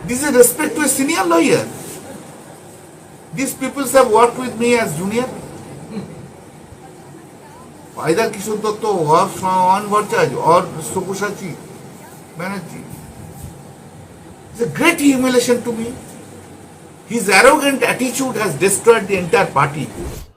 This is respect to a senior lawyer. These people have worked with me as junior. Either Kishore Datta or Swan Bhattacharya or Sabyasachi Banerjee. It's a great humiliation to me. His arrogant attitude has destroyed the entire party.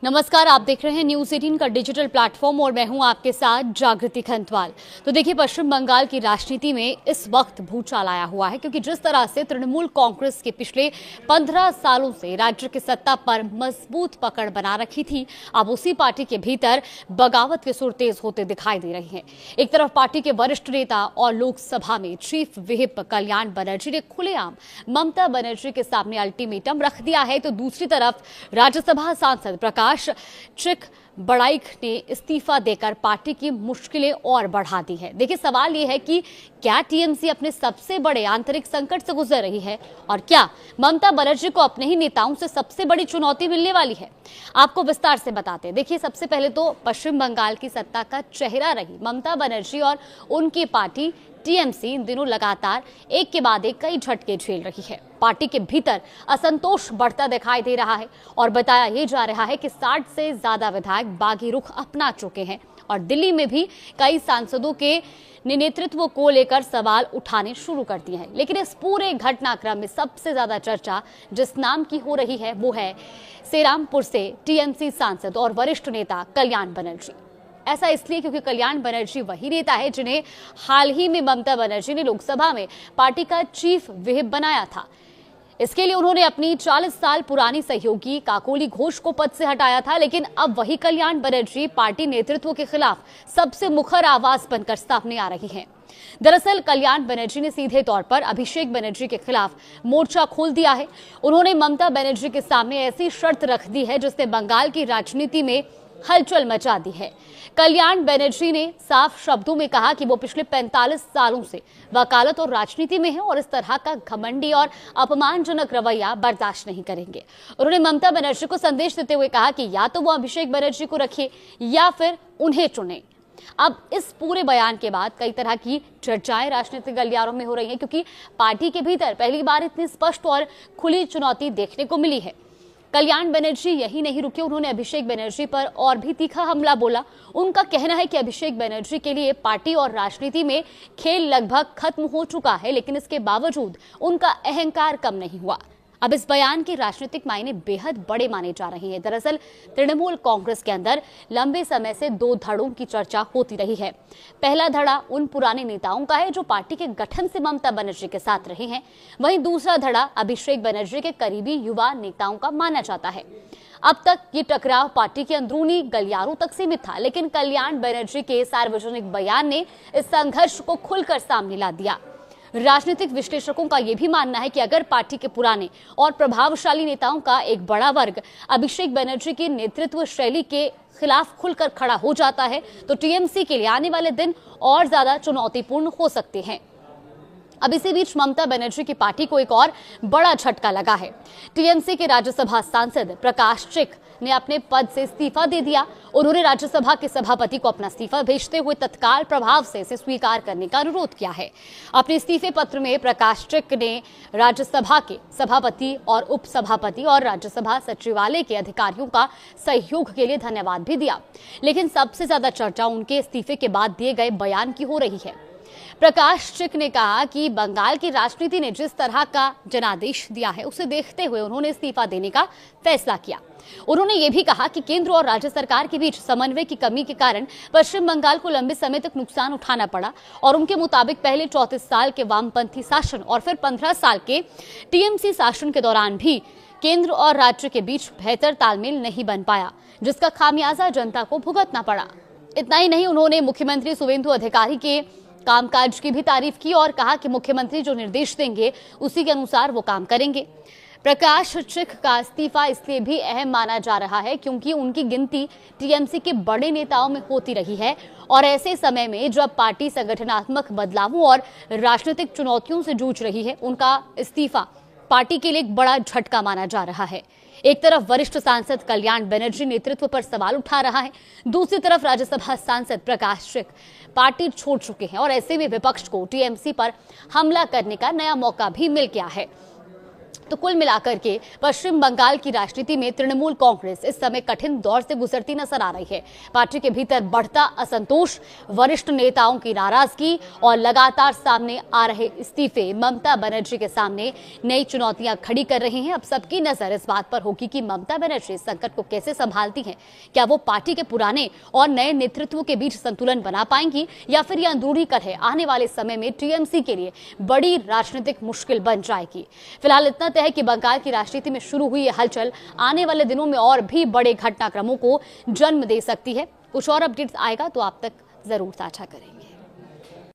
नमस्कार, आप देख रहे हैं news 18 का digital platform और मैं हूं आपके साथ जागृति खंतवाल। तो देखिए, पश्चिम बंगाल की राजनीति में इस वक्त भूचाल आया हुआ है, क्योंकि जिस तरह से तृणमूल कांग्रेस के पिछले 15 सालों से राज्य की सत्ता पर मजबूत पकड़ बना रखी थी, अब उसी पार्टी के भीतर बगावत के सुर तेज होते दिखाई दे रही हैं। एक तरफ पार्टी के वरिष्ठ नेता और लोकसभा में चीफ व्हिप कल्याण बनर्जी ने खुलेआम ममता बनर्जी के सामने अल्टीमेटम रख दिया है, तो दूसरी तरफ राज्यसभा सांसद प्रकाश चिक बड़ाइक ने इस्तीफा देकर पार्टी की मुश्किलें और बढ़ा दी है। देखिए, सवाल यह है कि क्या टीएमसी अपने सबसे बड़े आंतरिक संकट से गुजर रही है और क्या ममता बनर्जी को अपने ही नेताओं से सबसे बड़ी चुनौती मिलने वाली है। आपको विस्तार से बताते हैं। देखिए, सबसे पहले तो पश्चिम बंगाल की सत्ता का चेहरा रही ममता बनर्जी और उनकी पार्टी टीएमसी इन दिनों लगातार एक के बाद एक कई झटके झेल रही है। पार्टी के भीतर असंतोष बढ़ता दिखाई दे रहा है और बताया यह जा रहा है कि 60 से ज्यादा विधायक बागी रुख अपना चुके हैं और दिल्ली में भी कई सांसदों के नेतृत्व को लेकर सवाल उठाने शुरू कर दिए हैं। लेकिन इस पूरे घटनाक्रम में सबसे ज्यादा चर्चा जिस नाम की हो रही है वो है सेरामपुर से टीएमसी सांसद और वरिष्ठ नेता कल्याण बनर्जी। ऐसा इसलिए क्योंकि कल्याण बनर्जी वही नेता है जिन्हें हाल ही में ममता बनर्जी ने लोकसभा में पार्टी का चीफ व्हिप बनाया था। इसके लिए उन्होंने अपनी 40 साल पुरानी सहयोगी काकोली घोष को पद से हटाया था, लेकिन अब वही कल्याण बनर्जी पार्टी नेतृत्व के खिलाफ सबसे मुखर आवाज बनकर सामने आ रही हैं। दरअसल कल्याण बनर्जी ने सीधे तौर पर अभिषेक बनर्जी के खिलाफ मोर्चा खोल दिया है। उन्होंने ममता बनर्जी के सामने ऐसी शर्त रख दी है जिसने बंगाल की राजनीति में हलचल मचा दी है। कल्याण बनर्जी ने साफ शब्दों में कहा कि वो पिछले 45 सालों से वकालत और राजनीति में है और इस तरह का घमंडी और अपमानजनक रवैया बर्दाश्त नहीं करेंगे। उन्होंने ममता बनर्जी को संदेश देते हुए कहा कि या तो वो अभिषेक बनर्जी को रखे या फिर उन्हें चुने। अब इस पूरे बयान के बाद कई तरह की चर्चाएं राजनीतिक गलियारों में हो रही हैं, क्योंकि पार्टी के भीतर पहली बार इतनी स्पष्ट और खुली चुनौती देखने को मिली है। कल्याण बनर्जी यही नहीं रुके, उन्होंने अभिषेक बनर्जी पर और भी तीखा हमला बोला। उनका कहना है कि अभिषेक बनर्जी के लिए पार्टी और राजनीति में खेल लगभग खत्म हो चुका है, लेकिन इसके बावजूद उनका अहंकार कम नहीं हुआ। अब इस बयान के राजनीतिक मायने बेहद बड़े माने जा रहे हैं। दरअसल तृणमूल कांग्रेस के अंदर लंबे समय से 2 धड़ों की चर्चा होती रही है। पहला धड़ा उन पुराने नेताओं का है जो पार्टी के गठन से ममता बनर्जी के साथ रहे हैं, वहीं दूसरा धड़ा अभिषेक बनर्जी के करीबी युवा नेताओं का माना जाता है। अब तक ये टकराव पार्टी के अंदरूनी गलियारों तक सीमित था, लेकिन कल्याण बनर्जी के सार्वजनिक बयान ने इस संघर्ष को खुलकर सामने ला दिया। राजनीतिक विश्लेषकों का यह भी मानना है कि अगर पार्टी के पुराने और प्रभावशाली नेताओं का एक बड़ा वर्ग अभिषेक बनर्जी की नेतृत्व शैली के खिलाफ खुलकर खड़ा हो जाता है, तो टीएमसी के लिए आने वाले दिन और ज्यादा चुनौतीपूर्ण हो सकते हैं। अब इसी बीच ममता बनर्जी की पार्टी को एक और बड़ा झटका लगा है। टीएमसी के राज्यसभा सांसद प्रकाश चिक ने अपने पद से इस्तीफा दे दिया। उन्होंने राज्यसभा के सभापति को अपना इस्तीफा भेजते हुए तत्काल प्रभाव से इसे स्वीकार करने का अनुरोध किया है। अपने इस्तीफे पत्र में प्रकाश चिक ने राज्यसभा के सभापति और उपसभापति और राज्यसभा सचिवालय के अधिकारियों का सहयोग के लिए धन्यवाद भी दिया। लेकिन सबसे ज्यादा चर्चा उनके इस्तीफे के बाद दिए गए बयान की हो रही है। प्रकाश चिक ने कहा कि बंगाल की राजनीति ने जिस तरह का जनादेश दिया है उसे देखते हुए उन्होंने इस्तीफा देने का फैसला किया। उन्होंने ये भी कहा कि केंद्र और राज्य सरकार के बीच समन्वय की कमी के कारण पश्चिम बंगाल को लंबे समय तक नुकसान उठाना पड़ा और उनके मुताबिक पहले 34 साल के वामपंथी शासन और फिर 15 साल के टीएमसी शासन के दौरान भी केंद्र और राज्य के बीच बेहतर तालमेल नहीं बन पाया, जिसका खामियाजा जनता को भुगतना पड़ा। इतना ही नहीं, उन्होंने मुख्यमंत्री शुवेंदु अधिकारी के कामकाज की भी तारीफ की और कहा कि मुख्यमंत्री जो निर्देश देंगे उसी के अनुसार वो काम करेंगे। प्रकाश चिक का इस्तीफा इसलिए भी अहम माना जा रहा है क्योंकि उनकी गिनती टीएमसी के बड़े नेताओं में होती रही है और ऐसे समय में जब पार्टी संगठनात्मक बदलावों और राजनीतिक चुनौतियों से जूझ रही है, उनका इस्तीफा पार्टी के लिए एक बड़ा झटका माना जा रहा है। एक तरफ वरिष्ठ सांसद कल्याण बनर्जी नेतृत्व पर सवाल उठा रहा है, दूसरी तरफ राज्यसभा सांसद प्रकाश सिंह पार्टी छोड़ चुके हैं और ऐसे में विपक्ष को टीएमसी पर हमला करने का नया मौका भी मिल गया है। तो कुल मिलाकर के पश्चिम बंगाल की राजनीति में तृणमूल कांग्रेस इस समय कठिन दौर से गुजरती नजर आ रही है। पार्टी के भीतर बढ़ता असंतोष, वरिष्ठ नेताओं की नाराजगी और लगातार सामने आ रहे इस्तीफे ममता बनर्जी के सामने नई चुनौतियां खड़ी कर रही हैं। अब सबकी नजर इस बात पर होगी कि ममता बनर्जी इस संकट को कैसे संभालती हैं। क्या वो पार्टी के पुराने और नए नेतृत्व के बीच संतुलन बना पाएंगी या फिर यह अंदरूनी कलह आने वाले समय में टीएमसी के लिए बड़ी राजनीतिक मुश्किल बन जाएगी। फिलहाल इतना है कि बंगाल की राजनीति में शुरू हुई यह हलचल आने वाले दिनों में और भी बड़े घटनाक्रमों को जन्म दे सकती है। कुछ और अपडेट्स आएगा तो आप तक जरूर साझा करेंगे।